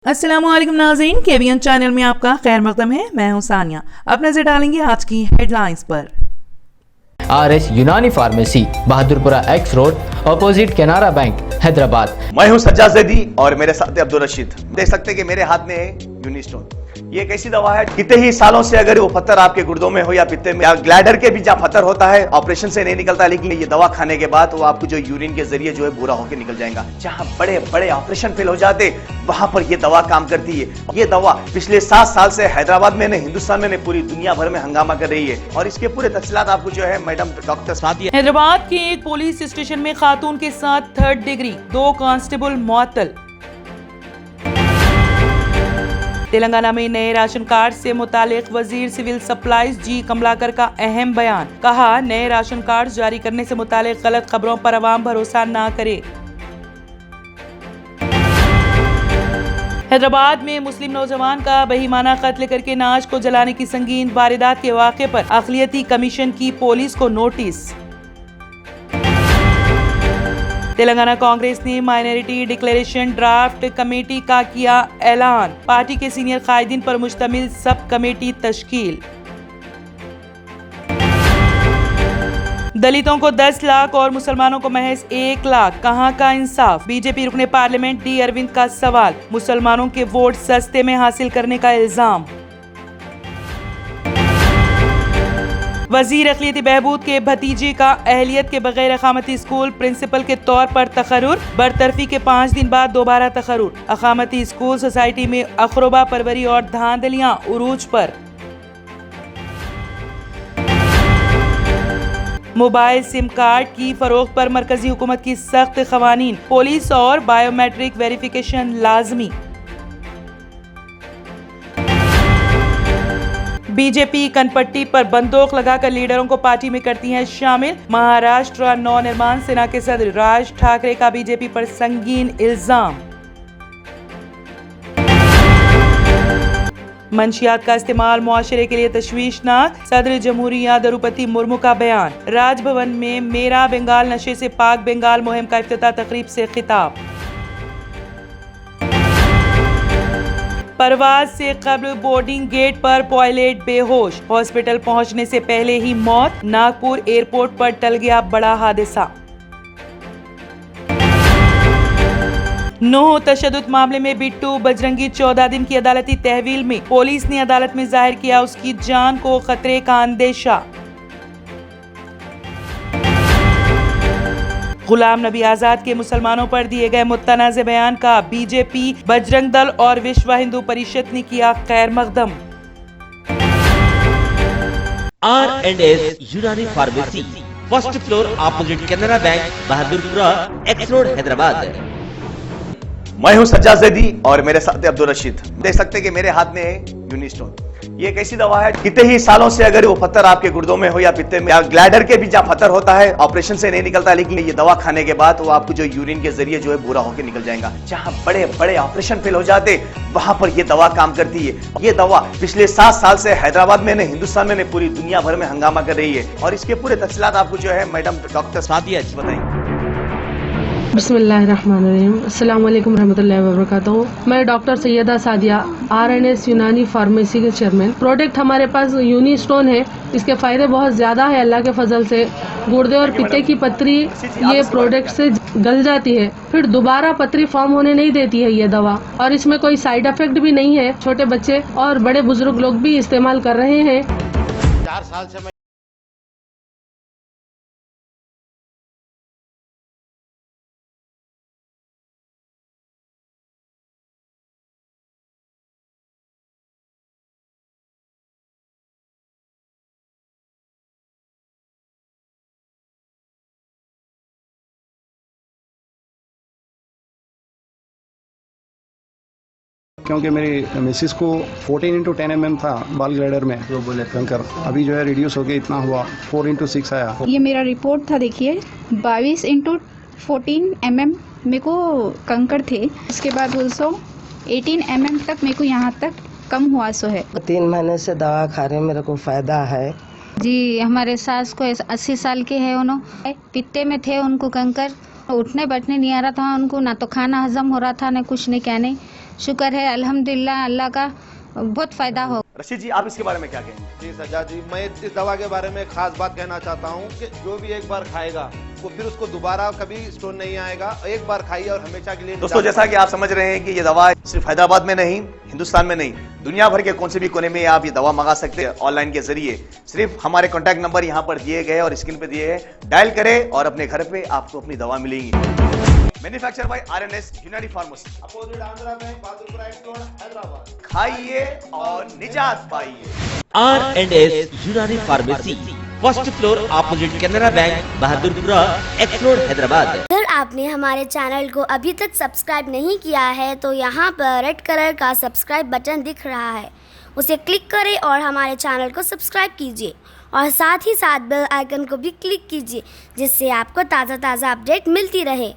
अस्सलामुअलैकुम नाज़रीन, KBN channel में आपका खैर मक़दम है। मैं हूं सानिया। अब नजर डालेंगे आज की हेडलाइंस पर। RS यूनानी pharmacy, Bahadurpura x road, opposite Canara bank, Hyderabad. मैं हूं सज्जाद ज़ैदी और मेरे साथ है अब्दुल रशीद। देख सकते हैं कि मेरे हाथ में है यूनिस्टोन। ये एक ऐसी दवा है, कितने ही सालों से अगर वो पत्थर आपके गुर्दों में हो या पित्ते में या ग्लैडर के भी जहाँ पत्थर होता है, ऑपरेशन से नहीं निकलता, लेकिन ये दवा खाने के बाद वो आपको जो यूरिन के जरिए जो है पूरा होकर निकल जाएगा। जहाँ बड़े बड़े ऑपरेशन फेल हो जाते वहां पर ये दवा काम करती है। ये दवा पिछले 7 साल से हैदराबाद में नहीं, हिंदुस्तान में नहीं, पूरी दुनिया भर में हंगामा कर रही है। और इसके पूरे तफसीलात आपको जो है मैडम डॉक्टर सादिया। हैदराबाद के एक पुलिस स्टेशन में खातून के साथ 3rd डिग्री, 2 कांस्टेबल मुअत्तल। तेलंगाना में नए राशन कार्ड से मुतालिक वजीर सिविल सप्लाईज जी कमलाकर का अहम बयान। कहा, नए राशन कार्ड जारी करने से मुतालिक गलत खबरों पर अवाम भरोसा ना करे। हैदराबाद में मुस्लिम नौजवान का बहीमाना कत्ल करके नाश को जलाने की संगीन वारदात के वाक़े पर अक़लियती कमीशन की पुलिस को नोटिस। तेलंगाना कांग्रेस ने माइनॉरिटी डिक्लेरेशन ड्राफ्ट कमेटी का किया ऐलान। पार्टी के सीनियर कायदीन पर मुश्तमिल सब कमेटी तश्कील। दलितों को 10 लाख और मुसलमानों को महज 1 लाख, कहां का इंसाफ? बीजेपी रुकने पार्लियामेंट डी अरविंद का सवाल। मुसलमानों के वोट सस्ते में हासिल करने का इल्जाम। वजीर अक़लियती बहबूद के भतीजे का अहलियत के बगैर अक़ामती स्कूल प्रिंसिपल के तौर पर तक़र्रुर। बरतरफी के 5 दिन बाद दोबारा तक़र्रुर। अक़ामती स्कूल सोसाइटी में अखरोबा परवरी और धांधलियां उरूज पर। मोबाइल सिम कार्ड की फरोख्त पर मरकजी हुकूमत की सख्त क़वानीन। पुलिस और बायोमेट्रिक वेरिफिकेशन लाजमी। बीजेपी कनपट्टी पर बंदूक लगाकर लीडरों को पार्टी में करती है शामिल। महाराष्ट्र नवनिर्माण सेना के सदर राज ठाकरे का बीजेपी पर संगीन इल्जाम। मंशियात का इस्तेमाल मुआशरे के लिए तशवीशनाक, सदर जमहूरिया द्रौपदी मुर्मू का बयान। राजभवन में मेरा बंगाल नशे से पाक बंगाल मुहिम का इफ्तिताह तकरीब से खिताब। परवाज से कब्ल बोर्डिंग गेट पर पायलट बेहोश, हॉस्पिटल पहुंचने से पहले ही मौत। नागपुर एयरपोर्ट पर टल गया बड़ा हादसा। नूह तशद्दुद मामले में बिट्टू बजरंगी 14 दिन की अदालती तहवील में। पुलिस ने अदालत में जाहिर किया उसकी जान को खतरे का अंदेशा। गुलाम नबी आजाद के मुसलमानों पर दिए गए मुतनाज़ बयान का बीजेपी, बजरंग दल और विश्व हिंदू परिषद ने किया खैर मकदम। R&S यूनानी pharmacy, first floor, opposite Canara bank, Bahadurpura x road, Hyderabad. मैं हूं सज्जाद ज़ैदी और मेरे साथ है अब्दुल रशीद। देख सकते हैं कि मेरे हाथ में है यूनिस्टोन। ये एक ऐसी दवा है, कितने ही सालों से अगर वो पत्थर आपके गुर्दों में हो या पित्ते में या ग्लैडर के भी जहाँ पत्थर होता है, ऑपरेशन से नहीं निकलता, लेकिन ये दवा खाने के बाद वो आपको जो यूरिन के जरिए जो है पूरा होकर निकल जाएगा। जहाँ बड़े बड़े ऑपरेशन फेल हो जाते वहां पर ये दवा काम करती है। ये दवा पिछले 7 साल से हैदराबाद में नहीं, हिंदुस्तान में नहीं, पूरी दुनिया भर में हंगामा कर रही है। और इसके पूरे तफसीलात आपको जो है मैडम डॉक्टर सादिया बताएंगे। बिस्मिल्लाहिर्रहमानिर्रहीम, अस्सलाम वालेकुम रहमतुल्लाहि व बरकातहू। मैं डॉक्टर सैयदा सादिया, R&S यूनानी फार्मेसी के चेयरमैन। प्रोडक्ट हमारे पास यूनिस्टोन है। इसके फायदे बहुत ज्यादा है अल्लाह के फजल से। गुर्दे और पित्ते की पथरी ये प्रोडक्ट से गल जाती है, फिर दोबारा पथरी फॉर्म होने नहीं देती है ये दवा। और इसमें कोई साइड इफेक्ट भी नहीं है। छोटे बच्चे और बड़े बुजुर्ग लोग भी इस्तेमाल कर रहे हैं। 4 साल से क्योंकि मेरी मिसिस को 14x10 mm था बाल ग्लाइडर में जो बोले कंकर, अभी जो है रिड्यूस हो गया, इतना हुआ 4x6 आया। ये मेरा रिपोर्ट था, देखिए 22x14 mm मेरे को कंकर थे। उसके बाद 18 mm तक मेरे को यहाँ तक कम हुआ सो है। 3 महीने से दवा खा रहे, मेरे को फायदा है जी। हमारे सास को 80 साल के है, उन्होंने पित्ते में थे, उनको कंकर, उठने बैठने नहीं आ रहा था उनको, ना तो खाना हजम हो रहा था, ना कुछ नहीं, क्या नहीं। शुक्र है अल्हम्दुलिल्लाह, अल्लाह का बहुत फ़ायदा हो। रशीद जी, आप इसके बारे में क्या कहेंगे? जी सज्जाद जी, मैं इस दवा के बारे में खास बात कहना चाहता हूँ कि जो भी एक बार खाएगा वो फिर उसको दोबारा कभी स्टोन नहीं आएगा। एक बार खाइए और हमेशा के लिए। दोस्तों, जैसा कि आप समझ रहे हैं कि ये दवा सिर्फ हैदराबाद में नहीं, हिंदुस्तान में नहीं, दुनिया भर के कौन से भी कोने में आप ये दवा मंगा सकते हैं ऑनलाइन के जरिए। सिर्फ हमारे कॉन्टैक्ट नंबर यहाँ पर दिए गए और स्क्रीन पे दिए हैं, डायल करें और अपने घर पे आपको अपनी दवा मिलेगी। मैन्युफैक्चर बाय आरएनएस यूनानी pharmacy, opposite Andhra bank, Bahadurpura x road, Hyderabad. खाइए और निजात पाइए। R&S यूनानी pharmacy, first floor opposite Canara bank, Bahadurpura x road, Hyderabad. अगर आपने हमारे चैनल को अभी तक सब्सक्राइब नहीं किया है तो यहाँ पर रेड कलर का सब्सक्राइब बटन दिख रहा है, उसे क्लिक करें और हमारे चैनल को सब्सक्राइब कीजिए और साथ ही साथ बेल आइकन को भी क्लिक कीजिए, जिससे आपको ताज़ा अपडेट मिलती रहे।